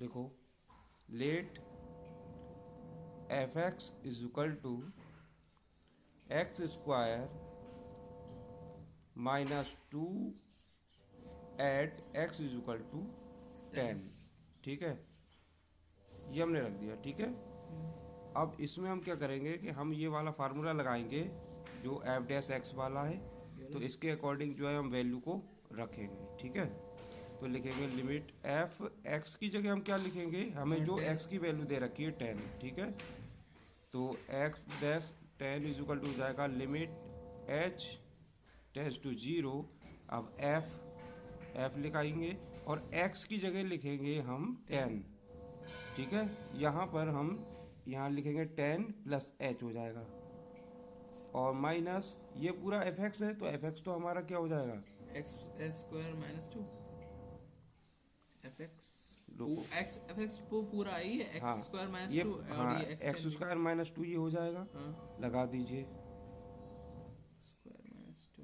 लिखो, let f x is equal to x square minus two at x is equal to 10। ठीक है, ये हमने रख दिया। ठीक है, अब इसमें हम क्या करेंगे कि हम ये वाला फार्मूला लगाएंगे जो एफ डैश एक्स वाला है, तो इसके अकॉर्डिंग जो है हम वैल्यू को रखेंगे। ठीक है, तो लिखेंगे लिमिट एफ एक्स की जगह हम क्या लिखेंगे, हमें जो एक्स की वैल्यू दे रखी है 10। ठीक है, तो x dash 10 is equal to हो जाएगा लिमिट एच टेंस टू 0। अब एफ लिखाएंगे और एक्स की जगह लिखेंगे हम 10। ठीक है, यहाँ पर हम यहाँ लिखेंगे 10 प्लस एच हो जाएगा और माइनस ये पूरा एफ एक्स है, तो एफ एक्स तो हमारा क्या हो जाएगा, x square minus to F x F x पूरा ही है, हाँ एक्स स्क्वायर माइनस ये, टू हाँ और ये एक्स स्क्वायर माइनस 2 ये हो जाएगा। हाँ, लगा दीजिए। Square minus to.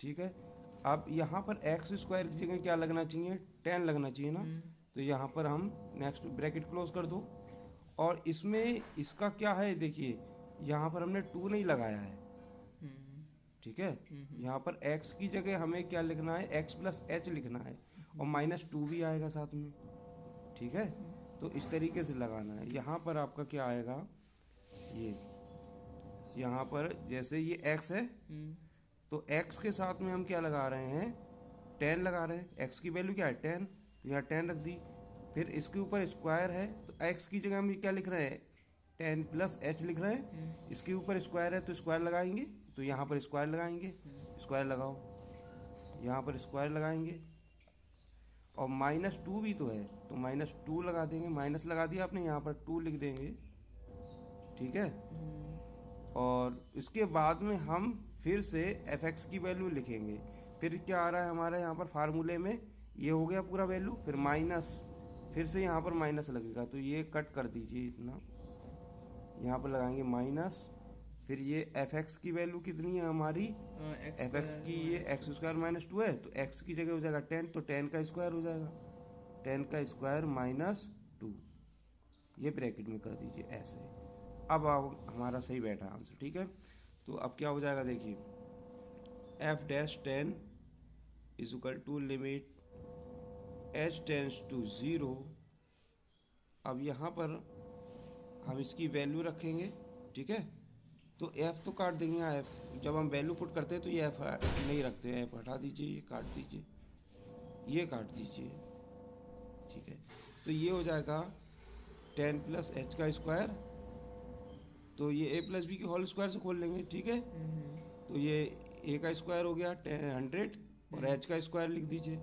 ठीक है, अब यहाँ पर एक्स स्क्वायर की जगह क्या लगना चाहिए, 10 लगना चाहिए ना, तो यहाँ पर हम नेक्स्ट ब्रैकेट क्लोज कर दो। और इसमें इसका क्या है देखिए, यहाँ पर हमने 2 नहीं लगाया है। ठीक है, यहाँ पर x की जगह हमें क्या लिखना है, x प्लस एच लिखना है और माइनस 2 भी आएगा साथ में। ठीक है, तो इस तरीके से लगाना है। यहाँ पर आपका क्या आएगा, ये यहाँ पर जैसे ये x है, तो x के साथ में हम क्या लगा रहे हैं, 10 लगा रहे हैं। x की वैल्यू क्या है 10, तो यहाँ 10 रख दी। फिर इसके ऊपर स्क्वायर है, तो x की जगह हम क्या लिख रहे हैं, 10 प्लस एच लिख रहे हैं। इसके ऊपर स्क्वायर है तो स्क्वायर लगाएंगे, तो यहाँ पर स्क्वायर लगाएंगे, स्क्वायर लगाओ, यहाँ पर स्क्वायर लगाएंगे। और माइनस 2 भी तो है, तो माइनस 2 लगा देंगे, माइनस लगा दिया आपने, यहाँ पर 2 लिख देंगे। ठीक है, और इसके बाद में हम फिर से एफ एक्स की वैल्यू लिखेंगे। फिर क्या आ रहा है हमारे यहाँ पर फार्मूले में, ये हो गया पूरा वैल्यू, फिर माइनस, फिर से यहाँ पर माइनस लगेगा, तो ये कट कर दीजिए इतना, यहाँ पर लगाएंगे माइनस। फिर ये एफ एक्स की वैल्यू कितनी है हमारी, एफ एक्स की ये एक्स स्क्वायर माइनस 2 है, तो एक्स की जगह हो जाएगा 10, तो 10 का स्क्वायर हो जाएगा, 10 का स्क्वायर माइनस 2, ये ब्रैकेट में कर दीजिए ऐसे। अब हमारा सही बैठा आंसर। ठीक है, तो अब क्या हो जाएगा देखिए, f dash 10 is equal to limit h tends to 0। अब यहाँ पर हम इसकी वैल्यू रखेंगे। ठीक है, तो एफ तो काट देंगे, यहाँ एफ जब हम वैल्यू पुट करते हैं तो ये एफ नहीं रखते, एफ हटा दीजिए, ये काट दीजिए, ये काट दीजिए। ठीक है, तो ये हो जाएगा 10 प्लस एच का स्क्वायर, तो ये ए प्लस बी के होल स्क्वायर से खोल लेंगे। ठीक है, तो ये ए का स्क्वायर हो गया 100 और एच का स्क्वायर लिख दीजिए,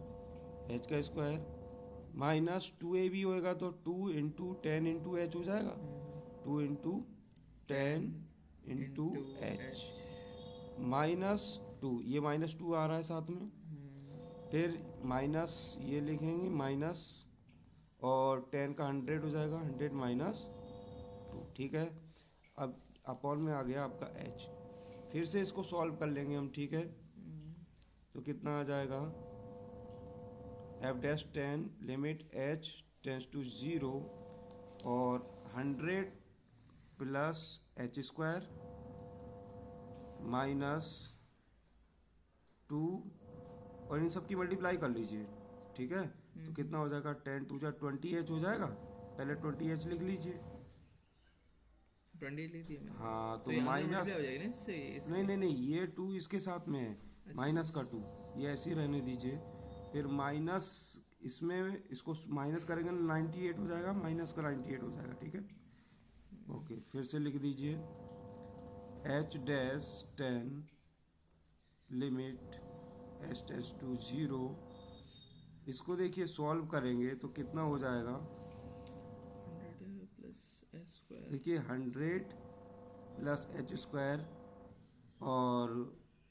एच का स्क्वायर माइनस 2a भी होएगा, तो 2 इंटू 10 इंटू एच हो जाएगा, 2 इंटू 10 इंटू एच माइनस 2, ये माइनस 2 आ रहा है साथ में। फिर माइनस ये लिखेंगे माइनस, और 10 का 100 हो जाएगा, 100 माइनस 2। ठीक है, अब अपॉन में आ गया आपका एच। फिर से इसको सॉल्व कर लेंगे हम। ठीक है, तो कितना आ जाएगा, f dash 10 limit h tends to 0 और 100 प्लस एच स्क्वायर माइनस 2, और इन सब की मल्टीप्लाई कर लीजिए। ठीक है, तो कितना हो जाएगा, 10 टू जा 20 हो जाएगा, पहले 20 लिख लीजिए। 20 लिख दिया मैंने। हाँ, तो ये अंदर माइनस, मल्टीप्लाई हो जाएगी ना इससे नहीं नहीं नहीं, ये 2 इसके साथ में है, माइनस का 2, ये ऐसे ही रहने दीजिए। फिर माइनस इसमें इसको माइनस करेंगे 98 हो जाएगा, माइनस का 98 हो जाएगा। ठीक है, ओके, फिर से लिख दीजिए h dash 10 limit h tends to 0। इसको देखिए सॉल्व करेंगे तो कितना हो जाएगा, 100 प्लस एच स्क्वायर, देखिए 100 प्लस एच स्क्वायर और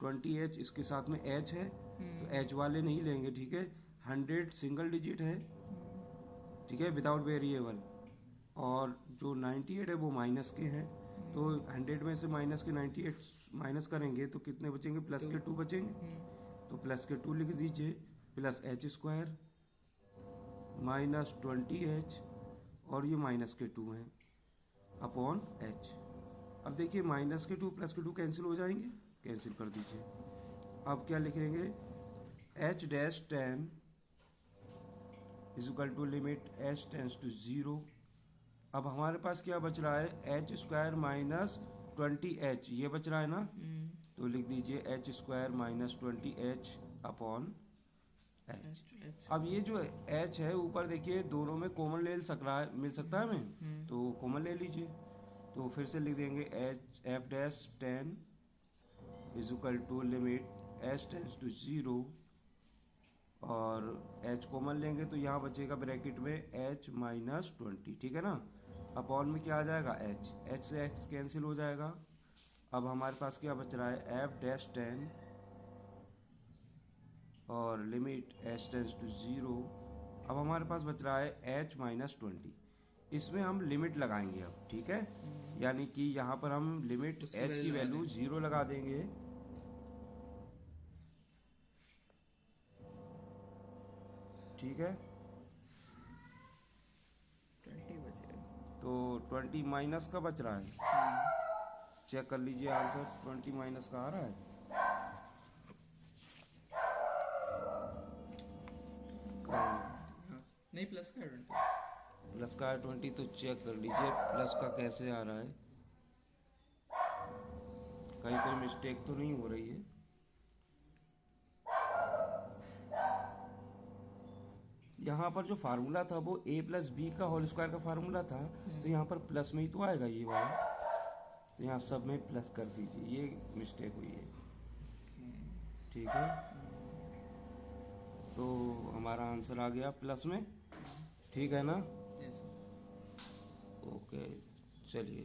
20h इसके साथ में h है, तो h वाले नहीं लेंगे। ठीक है, 100 सिंगल डिजिट है, ठीक है, विदाउट वेरिएबल, और जो 98 है वो माइनस के हैं, तो 100 में से माइनस के 98 माइनस करेंगे तो कितने बचेंगे, प्लस के 2 बचेंगे, तो प्लस के 2 लिख दीजिए, plus H square minus 20h और ये माइनस के 2 हैं अपॉन h। अब देखिए माइनस के 2 प्लस के 2 कैंसिल हो जाएंगे, कैंसिल कर दीजिए। अब क्या लिखेंगे, h dash 10 is equal to limit h tends to 0। अब हमारे पास क्या बच रहा है, एच स्क्वायर माइनस 20h, ये बच रहा है ना, तो लिख दीजिए H square minus 20h upon h। अब ये जो h है ऊपर देखिए दोनों में कॉमन ले सकता है, मिल सकता है हमें, तो कॉमन ले लीजिए। तो फिर से लिख देंगे h f dash 10 is equal to limit h tends to 0 और h कॉमन लेंगे तो यहाँ बचेगा ब्रैकेट में h माइनस 20, ठीक है ना। अपॉन में क्या आ जाएगा, h से x कैंसिल हो जाएगा। अब हमारे पास क्या बच रहा है, f डैश 10 और लिमिट h टेंस टू 0। अब हमारे पास बच रहा है h माइनस 20, इसमें हम लिमिट लगाएंगे अब, ठीक है। यानी कि यहाँ पर हम लिमिट h की वैल्यू 0 लगा देंगे, ठीक है। 20 बचेगा, तो 20 माइनस का बच रहा है, चेक कर लीजिए आंसर, 20 माइनस का आ रहा है। नहीं प्लस का 20, प्लस का है 20, तो चेक कर लीजिए प्लस का कैसे आ रहा है, कहीं कोई मिस्टेक तो नहीं हो रही है। यहाँ पर जो फार्मूला था वो a प्लस बी का होल स्क्वायर का फार्मूला था, तो यहाँ पर प्लस में ही तो आएगा ये वाला, तो यहाँ सब में प्लस कर दीजिए, ये मिस्टेक हुई है, ठीक है। तो हमारा आंसर आ गया प्लस में, ठीक है ना। yes। ओके चलिए।